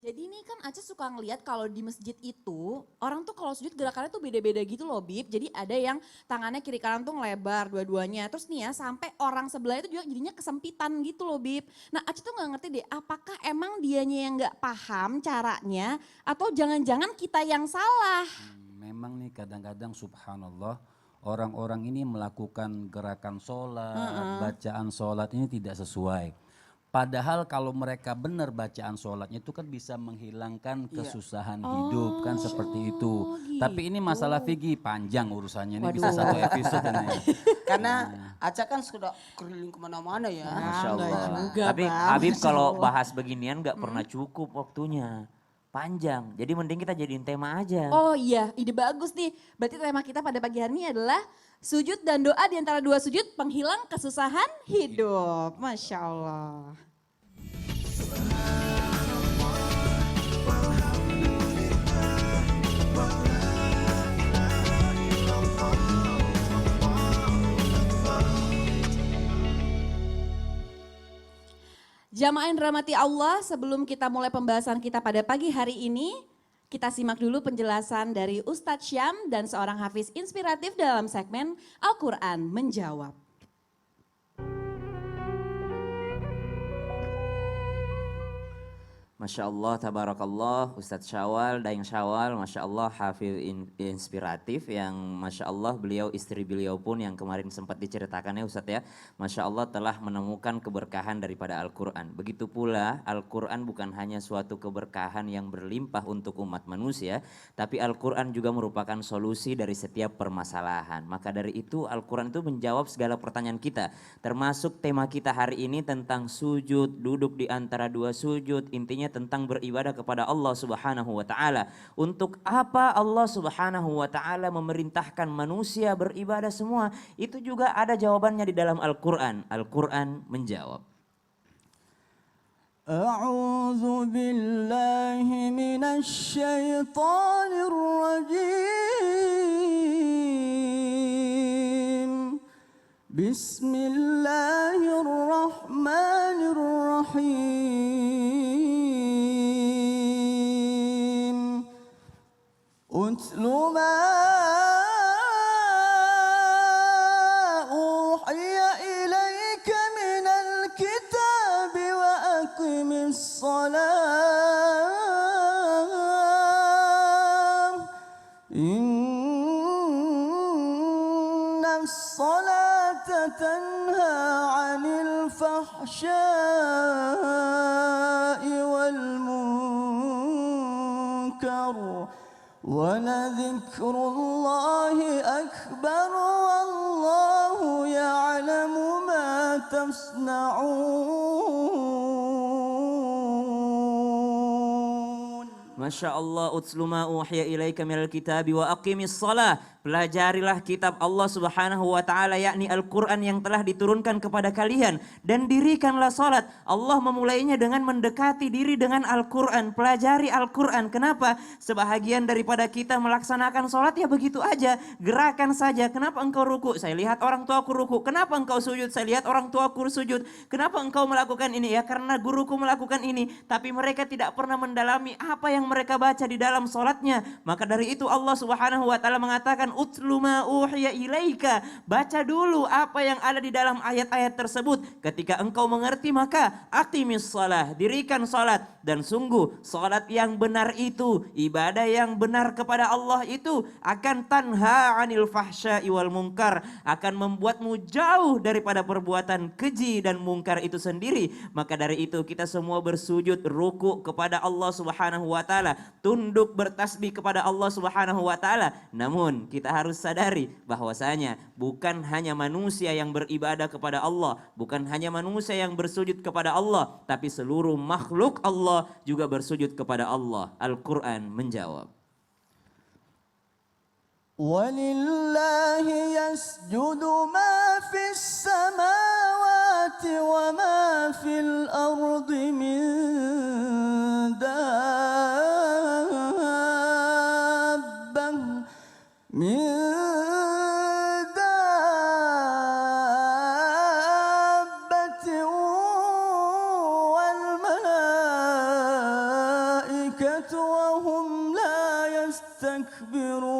Jadi nih kan Aca suka ngeliat kalau di masjid itu orang tuh kalau sujud gerakannya tuh beda-beda gitu loh Bib. Jadi ada yang tangannya kiri kanan tuh ngelebar dua-duanya. Terus nih ya sampai orang sebelah itu juga jadinya kesempitan gitu loh Bib. Nah Aca tuh gak ngerti deh apakah emang dianya yang gak paham caranya atau jangan-jangan kita yang salah. Memang nih kadang-kadang subhanallah orang-orang ini melakukan gerakan sholat, bacaan sholat ini tidak sesuai. Padahal kalau mereka benar bacaan sholatnya itu kan bisa menghilangkan kesusahan hidup kan seperti itu. Tapi ini masalah fikih panjang urusannya, ini bisa satu Waduh. episode ini. Karena Aca kan sudah keliling kemana-mana ya. Masya enggak Allah. juga, Tapi Bang. Habib Masya kalau Allah. bahas beginian nggak pernah cukup waktunya. Panjang. Jadi mending kita jadiin tema aja. Oh iya, ide bagus nih. Berarti tema kita pada pagi hari ini adalah sujud dan doa di antara dua sujud penghilang kesusahan hidup. Masya Allah. Jamaah yang dirahmati Allah, sebelum kita mulai pembahasan kita pada pagi hari ini, kita simak dulu penjelasan dari Ustadz Syam dan seorang hafiz inspiratif dalam segmen Al-Quran Menjawab. Masya Allah, tabarakallah, Ustadz Syawal, Daeng Syawal, Masya Allah, hafil inspiratif yang Masya Allah beliau, istri beliau pun yang kemarin sempat diceritakannya Ustadz ya, Masya Allah telah menemukan keberkahan daripada Al-Quran. Begitu pula Al-Quran bukan hanya suatu keberkahan yang berlimpah untuk umat manusia, tapi Al-Quran juga merupakan solusi dari setiap permasalahan. Maka dari itu Al-Quran itu menjawab segala pertanyaan kita, termasuk tema kita hari ini tentang sujud, duduk di antara dua sujud, intinya tentang beribadah kepada Allah Subhanahu wa taala. Untuk apa Allah Subhanahu wa taala memerintahkan manusia beribadah semua? Itu juga ada jawabannya di dalam Al-Qur'an. Al-Qur'an menjawab. A'udzu billahi minasy syaithanir rajim. Bismillahirrahmanirrahim. Utlu ma uhiya ilaika minal kitabi wa aqimis salam. Innas salata tanha 'anil fahsya'i wal munkar. ولذكر الله أكبر والله يعلم ما تصنعون. Masya Allah, utslu ma uhiya ilaika minal kitabi wa aqimis shalah. Pelajarilah kitab Allah Subhanahu wa taala yakni Al-Qur'an yang telah diturunkan kepada kalian dan dirikanlah salat. Allah memulainya dengan mendekati diri dengan Al-Qur'an. Pelajari Al-Qur'an. Kenapa? Sebahagian daripada kita melaksanakan salat ya begitu aja, gerakan saja. Kenapa engkau ruku? Saya lihat orang tuaku ruku. Kenapa engkau sujud? Saya lihat orang tuaku sujud. Kenapa engkau melakukan ini? Ya karena guruku melakukan ini. Tapi mereka tidak pernah mendalami apa yang mereka baca di dalam salatnya. Maka dari itu Allah Subhanahu wa taala mengatakan utlu ma uhiya ilaika. Baca dulu apa yang ada di dalam ayat-ayat tersebut. Ketika engkau mengerti maka aqimis shalah, dirikan salat. Dan sungguh salat yang benar itu, ibadah yang benar kepada Allah itu akan tanha 'anil fahsya'i wal munkar, akan membuatmu jauh daripada perbuatan keji dan mungkar itu sendiri. Maka dari itu kita semua bersujud ruku kepada Allah Subhanahu wa taala, tunduk bertasbih kepada Allah Subhanahu wa taala. Namun kita harus sadari bahwasanya bukan hanya manusia yang beribadah kepada Allah, bukan hanya manusia yang bersujud kepada Allah, tapi seluruh makhluk Allah juga bersujud kepada Allah. Al-Qur'an menjawab. ولله يسجد ما في السماوات وما في الأرض من دابة والملائكة الملائكة وهم لا يستكبرون.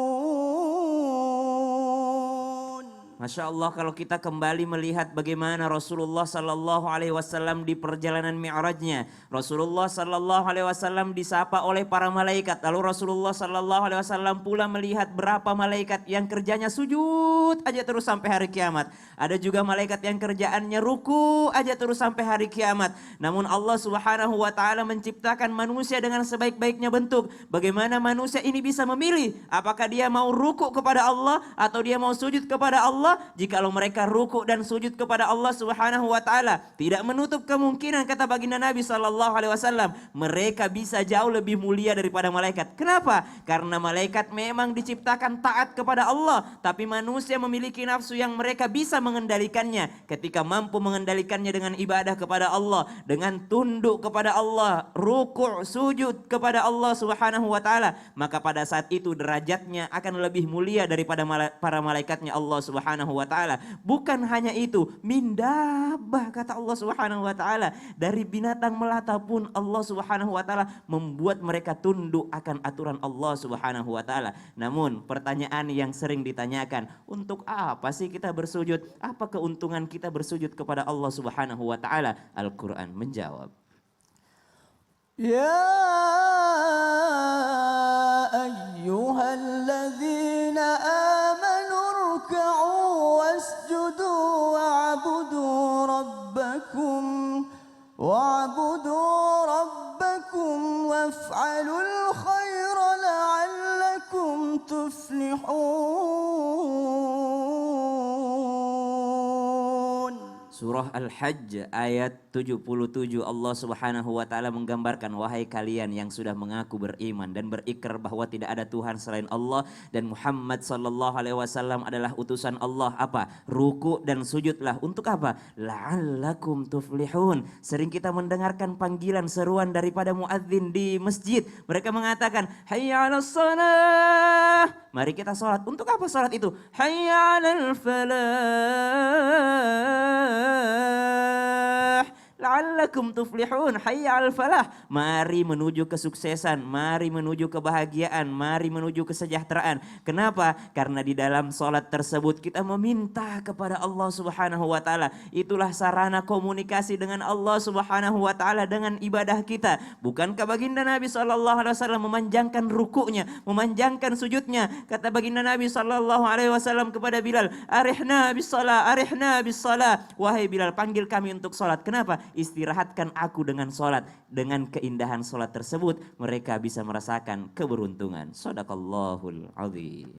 Masya Allah, kalau kita kembali melihat bagaimana Rasulullah Sallallahu Alaihi Wasallam di perjalanan Mi'rajnya, Rasulullah Sallallahu Alaihi Wasallam disapa oleh para malaikat. Lalu Rasulullah Sallallahu Alaihi Wasallam pula melihat berapa malaikat yang kerjanya sujud aja terus sampai hari kiamat. Ada juga malaikat yang kerjaannya ruku aja terus sampai hari kiamat. Namun Allah Subhanahu Wa Taala menciptakan manusia dengan sebaik-baiknya bentuk. Bagaimana manusia ini bisa memilih apakah dia mau ruku kepada Allah atau dia mau sujud kepada Allah? Jikalau mereka ruku dan sujud kepada Allah Subhanahu wa taala, tidak menutup kemungkinan, kata baginda Nabi sallallahu alaihi wasallam, mereka bisa jauh lebih mulia daripada malaikat. Kenapa? Karena malaikat memang diciptakan taat kepada Allah, tapi manusia memiliki nafsu yang mereka bisa mengendalikannya. Ketika mampu mengendalikannya dengan ibadah kepada Allah, dengan tunduk kepada Allah, ruku', sujud kepada Allah Subhanahu wa taala, maka pada saat itu derajatnya akan lebih mulia daripada para malaikatnya Allah Subhanahu wa taala. Bukan hanya itu, mindabah, kata Allah Subhanahu wa taala, dari binatang melata pun Allah Subhanahu wa taala membuat mereka tunduk akan aturan Allah Subhanahu wa taala. Namun pertanyaan yang sering ditanyakan, untuk apa sih kita bersujud? Apa keuntungan kita bersujud kepada Allah Subhanahu wa taala? Al-Qur'an menjawab. يا أيها الذين آمنوا اركعوا واسجدوا واعبدوا ربكم وافعلوا الخير لعلكم تفلحون. Surah Al-Hajj ayat 77, Allah Subhanahu wa taala menggambarkan, wahai kalian yang sudah mengaku beriman dan berikrar bahwa tidak ada Tuhan selain Allah dan Muhammad sallallahu alaihi wasallam adalah utusan Allah, apa? Ruku dan sujudlah. Untuk apa? La'allakum tuflihun. Sering kita mendengarkan panggilan seruan daripada muadzin di masjid. Mereka mengatakan, hayya 'alas shalah. Mari kita salat. Untuk apa salat itu? Hayya 'alal falah. La'allakum tuflihun, hayya al falah. Mari menuju kesuksesan, mari menuju kebahagiaan, mari menuju kesejahteraan. Kenapa? Karena di dalam salat tersebut kita meminta kepada Allah Subhanahu wa taala. Itulah sarana komunikasi dengan Allah Subhanahu wa taala dengan ibadah kita. Bukankah baginda Nabi sallallahu alaihi wasallam memanjangkan rukuknya, memanjangkan sujudnya? Kata baginda Nabi sallallahu alaihi wasallam kepada Bilal, "Arihna bis shalah, arihna bis shalah." Wahai Bilal, panggil kami untuk salat. Kenapa? Istirahatkan aku dengan salat. Dengan keindahan salat tersebut mereka bisa merasakan keberuntungan. Shadaqallahul azim.